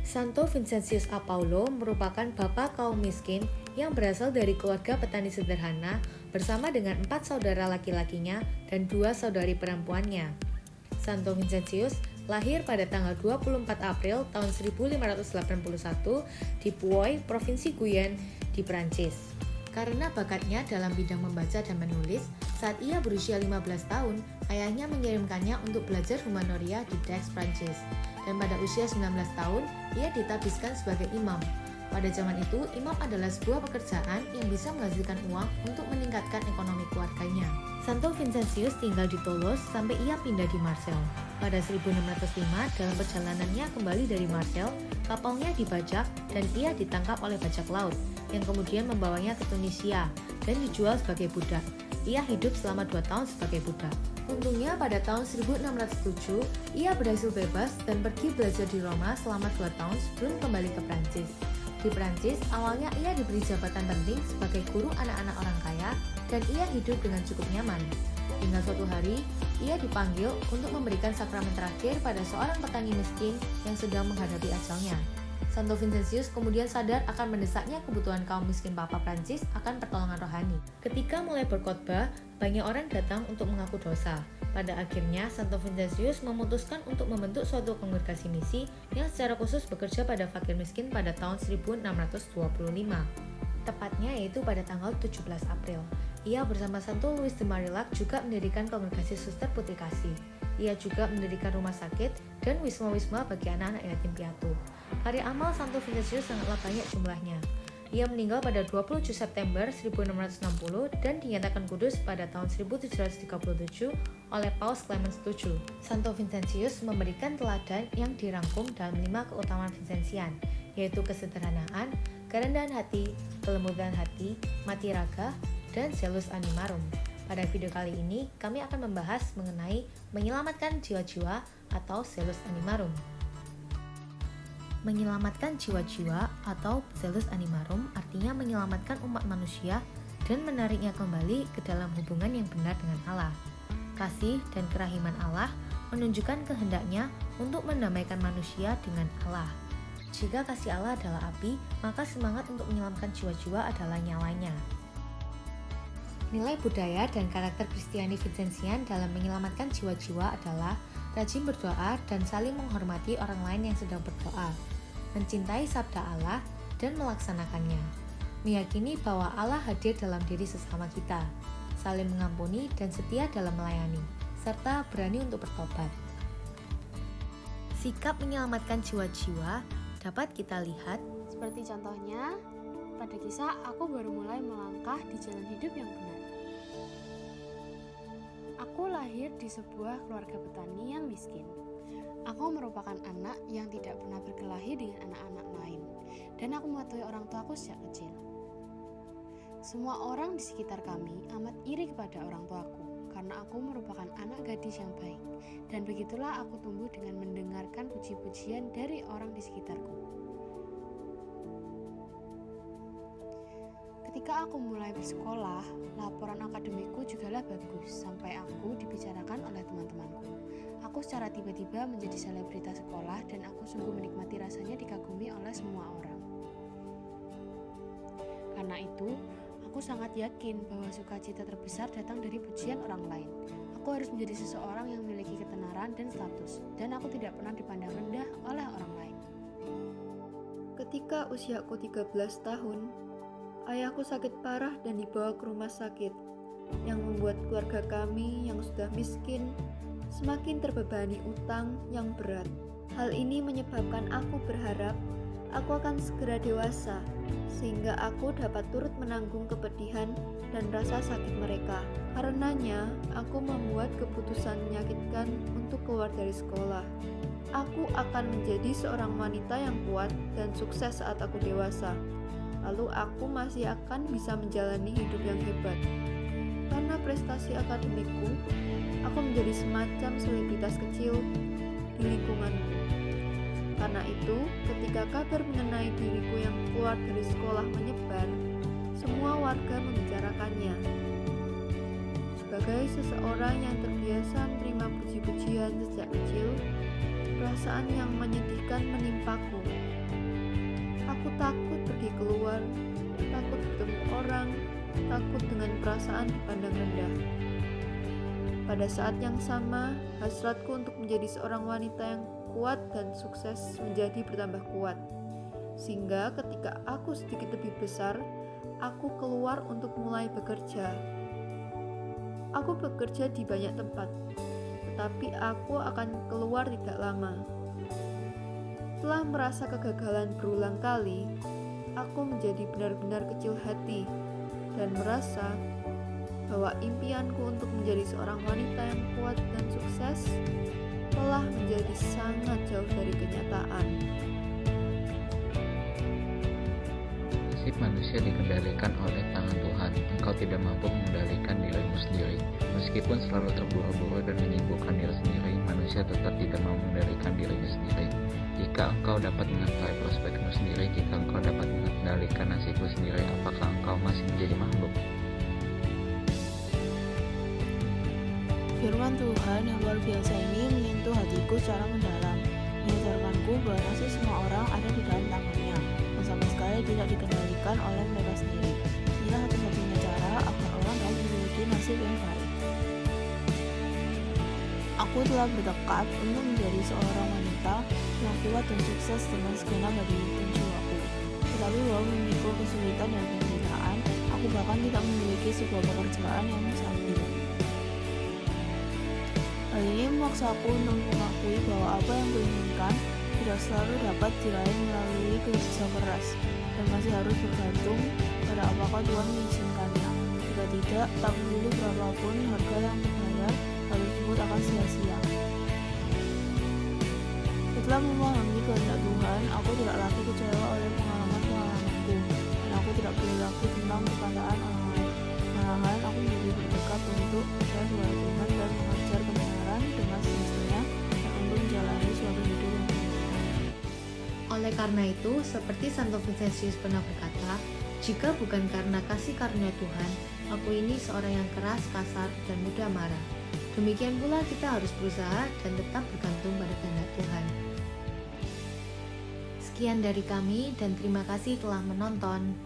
Santo Vincentius a Paulo merupakan bapak kaum miskin yang berasal dari keluarga petani sederhana bersama dengan 4 saudara laki-lakinya dan 2 saudari perempuannya. Santo Vincentius lahir pada tanggal 24 April tahun 1581 di Puy, Provinsi Guyenne di Prancis. Karena bakatnya dalam bidang membaca dan menulis, saat ia berusia 15 tahun, ayahnya mengirimkannya untuk belajar humanoria di Dax, Prancis. Dan pada usia 19 tahun, ia ditabiskan sebagai imam. Pada zaman itu, imam adalah sebuah pekerjaan yang bisa menghasilkan uang untuk meningkatkan ekonomi keluarganya. Santo Vincentius tinggal di Toulouse sampai ia pindah di Marseille. Pada 1605, dalam perjalanannya kembali dari Marseille, kapalnya dibajak dan ia ditangkap oleh bajak laut, yang kemudian membawanya ke Tunisia dan dijual sebagai budak. Ia hidup selama 2 tahun sebagai budak. Untungnya pada tahun 1607, ia berhasil bebas dan pergi belajar di Roma selama 2 tahun sebelum kembali ke Prancis. Di Prancis, awalnya ia diberi jabatan penting sebagai guru anak-anak orang kaya dan ia hidup dengan cukup nyaman. Hingga suatu hari, ia dipanggil untuk memberikan sakramen terakhir pada seorang petani miskin yang sedang menghadapi ajalnya. Santo Vincentius kemudian sadar akan mendesaknya kebutuhan kaum miskin Papa Prancis akan pertolongan rohani. Ketika mulai berkhotbah, banyak orang datang untuk mengaku dosa. Pada akhirnya, Santo Vincentius memutuskan untuk membentuk suatu kongregasi misi yang secara khusus bekerja pada fakir miskin pada tahun 1625. Tepatnya yaitu pada tanggal 17 April. Ia bersama Santo Louis de Marillac juga mendirikan kongregasi Suster Putri Kasih. Ia juga mendirikan rumah sakit dan wisma-wisma bagi anak-anak yatim piatu. Karya amal Santo Vincentius sangatlah banyak jumlahnya. Ia meninggal pada 27 September 1660 dan dinyatakan kudus pada tahun 1737 oleh Paus Clemens VII. Santo Vincentius memberikan teladan yang dirangkum dalam 5 keutamaan Vincentian, yaitu kesederhanaan, kerendahan hati, kelembutan hati, mati raga, dan zelus animarum. Pada video kali ini, kami akan membahas mengenai menyelamatkan jiwa-jiwa atau zelus animarum. Menyelamatkan jiwa-jiwa atau zelus animarum artinya menyelamatkan umat manusia dan menariknya kembali ke dalam hubungan yang benar dengan Allah. Kasih dan kerahiman Allah menunjukkan kehendaknya untuk mendamaikan manusia dengan Allah. Jika kasih Allah adalah api, maka semangat untuk menyelamatkan jiwa-jiwa adalah nyalanya. Nilai budaya dan karakter Kristiani Vincentian dalam menyelamatkan jiwa-jiwa adalah rajin berdoa dan saling menghormati orang lain yang sedang berdoa, mencintai sabda Allah dan melaksanakannya, meyakini bahwa Allah hadir dalam diri sesama kita, saling mengampuni dan setia dalam melayani, serta berani untuk bertobat. Sikap menyelamatkan jiwa-jiwa dapat kita lihat seperti contohnya pada kisah aku baru mulai melangkah di jalan hidup yang benar. Aku lahir di sebuah keluarga petani yang miskin. Aku merupakan anak yang tidak pernah berkelahi dengan anak-anak lain, dan aku mematuhi orang tuaku sejak kecil. Semua orang di sekitar kami amat iri kepada orang tuaku, karena aku merupakan anak gadis yang baik, dan begitulah aku tumbuh dengan mendengarkan puji-pujian dari orang di sekitarku. Ketika aku mulai bersekolah, laporan akademikku jugalah bagus, sampai aku dibicarakan oleh teman-temanku. Aku secara tiba-tiba menjadi selebritas sekolah dan aku sungguh menikmati rasanya dikagumi oleh semua orang. Karena itu, aku sangat yakin bahwa sukacita terbesar datang dari pujian orang lain. Aku harus menjadi seseorang yang memiliki ketenaran dan status, dan aku tidak pernah dipandang rendah oleh orang lain. Ketika usiaku 13 tahun, ayahku sakit parah dan dibawa ke rumah sakit, yang membuat keluarga kami yang sudah miskin semakin terbebani utang yang berat. Hal ini menyebabkan aku berharap aku akan segera dewasa, sehingga aku dapat turut menanggung kepedihan dan rasa sakit mereka. Karenanya, aku membuat keputusan menyakitkan untuk keluar dari sekolah. Aku akan menjadi seorang wanita yang kuat dan sukses saat aku dewasa. Lalu aku masih akan bisa menjalani hidup yang hebat. Karena prestasi akademikku, aku menjadi semacam selebritas kecil di lingkunganku. Karena itu, ketika kabar mengenai diriku yang keluar dari sekolah menyebar, semua warga membicarakannya. Sebagai seseorang yang terbiasa menerima puji-pujian sejak kecil, perasaan yang menyedihkan menimpaku. Aku takut pergi keluar, takut bertemu orang, takut dengan perasaan dipandang rendah. Pada saat yang sama, hasratku untuk menjadi seorang wanita yang kuat dan sukses menjadi bertambah kuat. Sehingga ketika aku sedikit lebih besar, aku keluar untuk mulai bekerja. Aku bekerja di banyak tempat, tetapi aku akan keluar tidak lama. Setelah merasa kegagalan berulang kali, aku menjadi benar-benar kecil hati dan merasa bahwa impianku untuk menjadi seorang wanita yang kuat dan sukses telah menjadi sangat jauh dari kenyataan. Nasib manusia dikendalikan oleh tangan Tuhan. Engkau tidak mampu mengendalikan dirimu sendiri. Meskipun selalu terburu-buru dan menyibukkan diri sendiri, manusia tetap tidak mau mengendalikan dirinya sendiri. Jika engkau dapat mengetahui prospekmu sendiri, jika engkau dapat mengendalikan nasibmu sendiri, apakah engkau masih menjadi makhluk? Firman Tuhan yang luar biasa ini menyentuh hatiku secara mendalam, menyadarkanku bahwa nasib semua orang ada di dalam tangannya, dan sama sekali tidak dikendalikan oleh mereka sendiri. Inilah satu-satunya cara agar orang dapat memiliki nasib yang baik. Aku telah bertekad untuk menjadi seorang wanita yang kuat dan sukses dengan segenap hati dan jiwaku. Tetapi bahwa memikul kesulitan dan penderitaan, aku bahkan tidak memiliki sebuah pekerjaan yang stabil. Hal ini memaksaku untuk mengakui bahwa apa yang kuinginkan tidak selalu dapat diraih melalui kerja keras dan masih harus bergantung pada apakah Tuhan mengizinkannya. Jika tidak, tak peduli berapapun harga yang dibayar, hal tersebut akan sia-sia. Setelah memahami kehendak Tuhan, aku tidak lagi kecewa oleh pengalaman-pengalamanku, dan aku tidak peduli lagi tentang perkataan orang lain. Malahan, aku menjadi bertekad untuk percaya kepada Tuhan dan mengajar kebenaran dengan semestinya dan untuk menjalani suatu hidup yang benar. Oleh karena itu, seperti Santo Vincentius pernah berkata, jika bukan karena kasih karunia Tuhan, aku ini seorang yang keras, kasar, dan mudah marah. Demikian pula kita harus berusaha dan tetap bergantung pada kehendak Tuhan. Sekian dari kami dan terima kasih telah menonton.